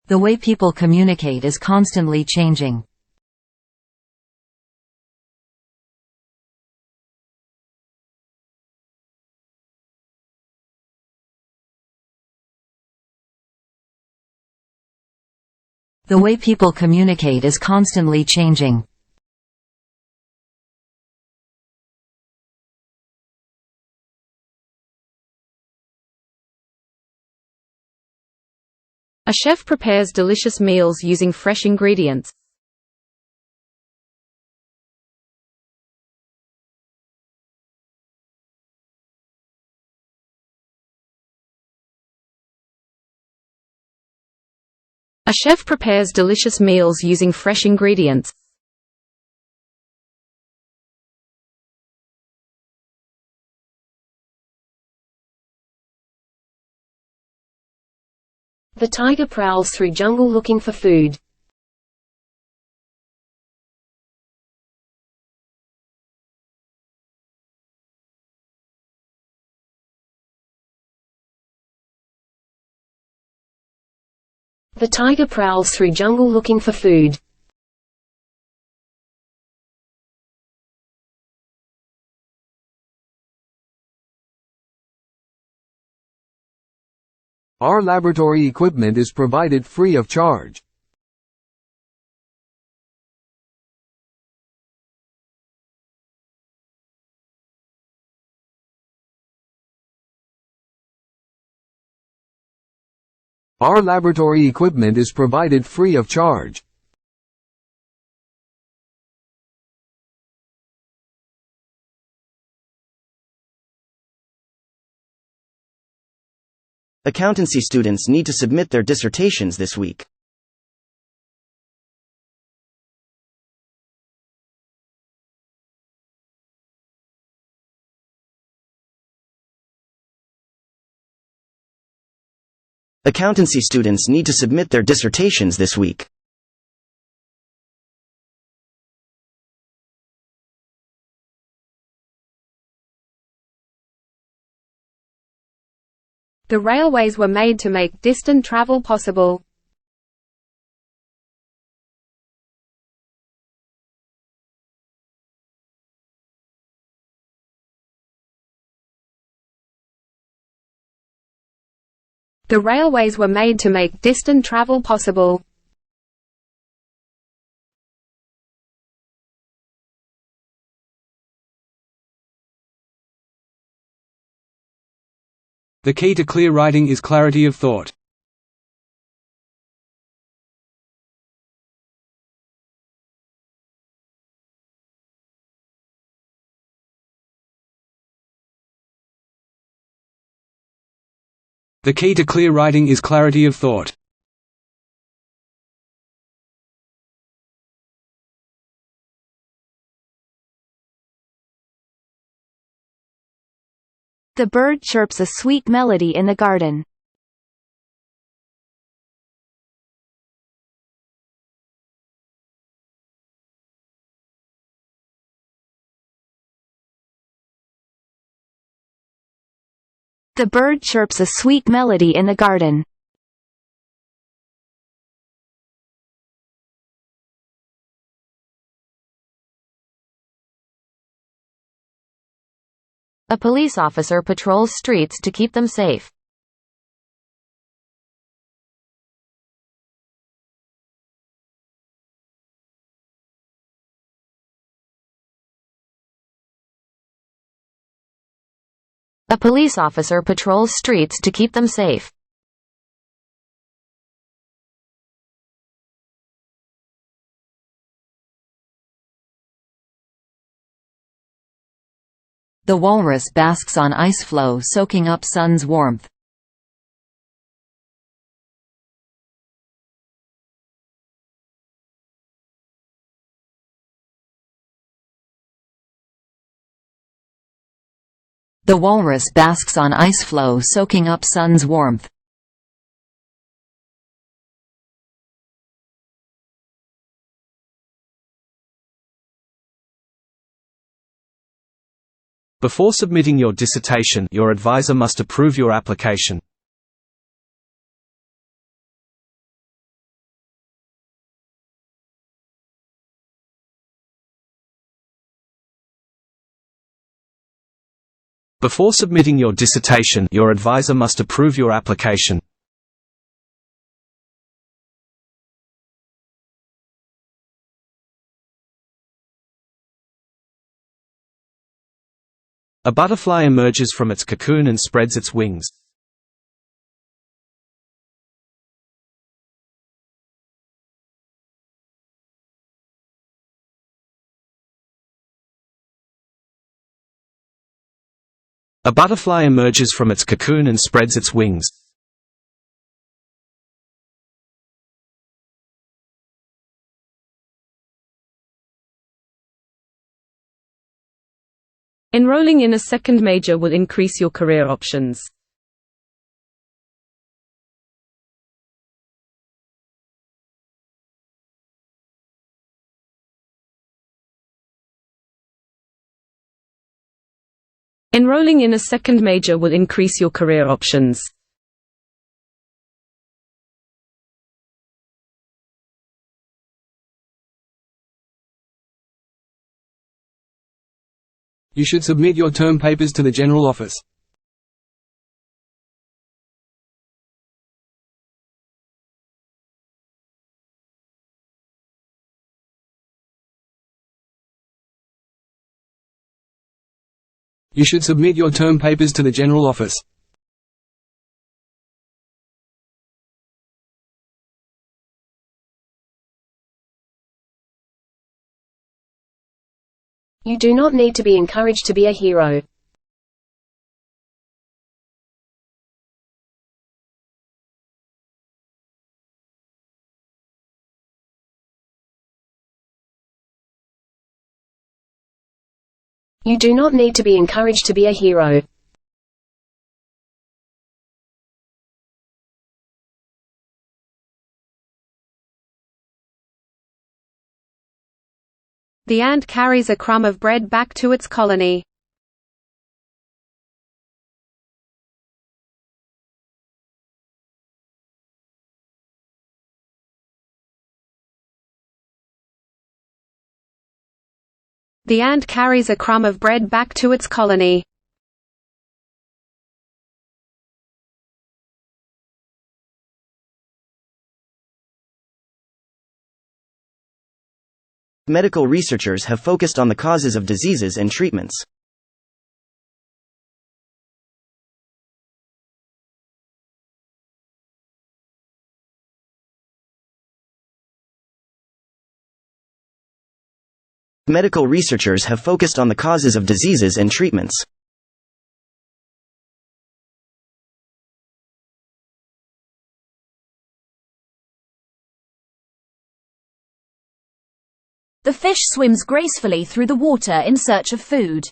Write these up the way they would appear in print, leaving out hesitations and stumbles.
The way people communicate is constantly changing. The way people communicate is constantly changing. A chef prepares delicious meals using fresh ingredients. A chef prepares delicious meals using fresh ingredients. The tiger prowls through jungle looking for food. The tiger prowls through jungle looking for food. Our laboratory equipment is provided free of charge. Our laboratory equipment is provided free of charge. Accountancy students need to submit their dissertations this week. Accountancy students need to submit their dissertations this week. The railways were made to make distant travel possible. The railways were made to make distant travel possible. The key to clear writing is clarity of thought. The key to clear writing is clarity of thought. The bird chirps a sweet melody in the garden. The bird chirps a sweet melody in the garden. A police officer patrols streets to keep them safe. A police officer patrols streets to keep them safe. The walrus basks on ice floe soaking up sun's warmth. The walrus basks on ice floe soaking up sun's warmth. Before submitting your dissertation, your advisor must approve your application. Before submitting your dissertation, your advisor must approve your application. A butterfly emerges from its cocoon and spreads its wings. A butterfly emerges from its cocoon and spreads its wings. Enrolling in a second major will increase your career options. Enrolling in a second major will increase your career options. You should submit your term papers to the General Office. You should submit your term papers to the General Office. You do not need to be encouraged to be a hero. You do not need to be encouraged to be a hero. The ant carries a crumb of bread back to its colony. The ant carries a crumb of bread back to its colony. Medical researchers have focused on the causes of diseases and treatments. Medical researchers have focused on the causes of diseases and treatments. The fish swims gracefully through the water in search of food.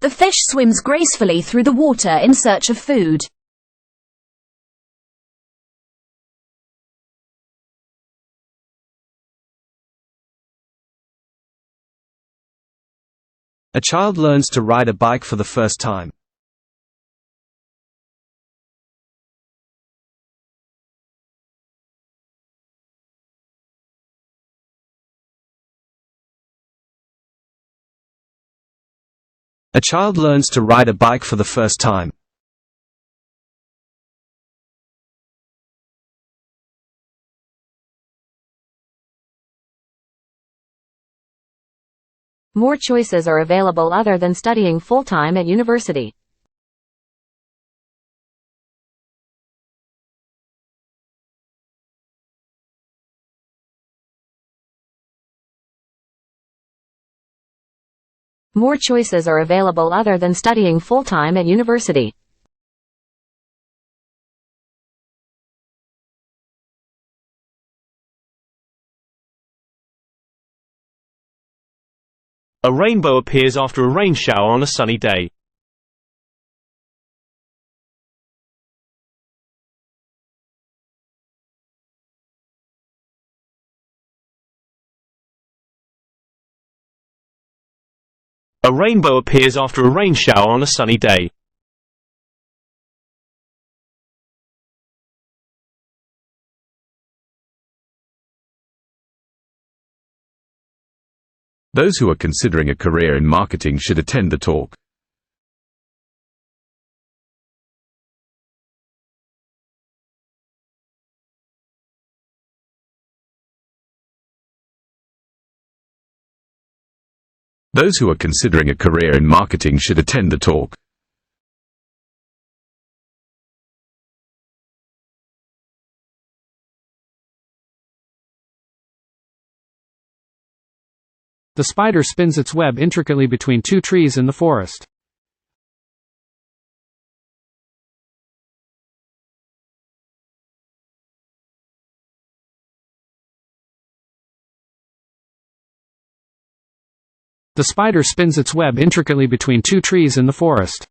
The fish swims gracefully through the water in search of food. A child learns to ride a bike for the first time. A child learns to ride a bike for the first time. More choices are available other than studying full-time at university. More choices are available other than studying full-time at university. A rainbow appears after a rain shower on a sunny day. A rainbow appears after a rain shower on a sunny day. Those who are considering a career in marketing should attend the talk. Those who are considering a career in marketing should attend the talk. The spider spins its web intricately between two trees in the forest. The spider spins its web intricately between two trees in the forest.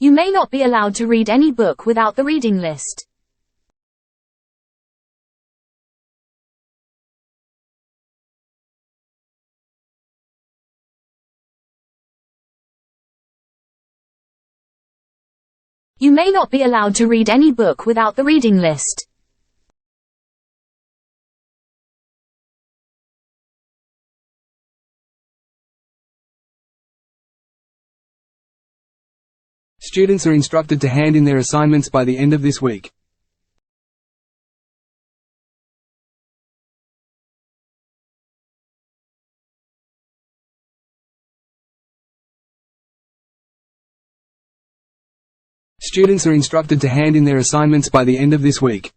You may not be allowed to read any book without the reading list. You may not be allowed to read any book without the reading list. Students are instructed to hand in their assignments by the end of this week. Students are instructed to hand in their assignments by the end of this week.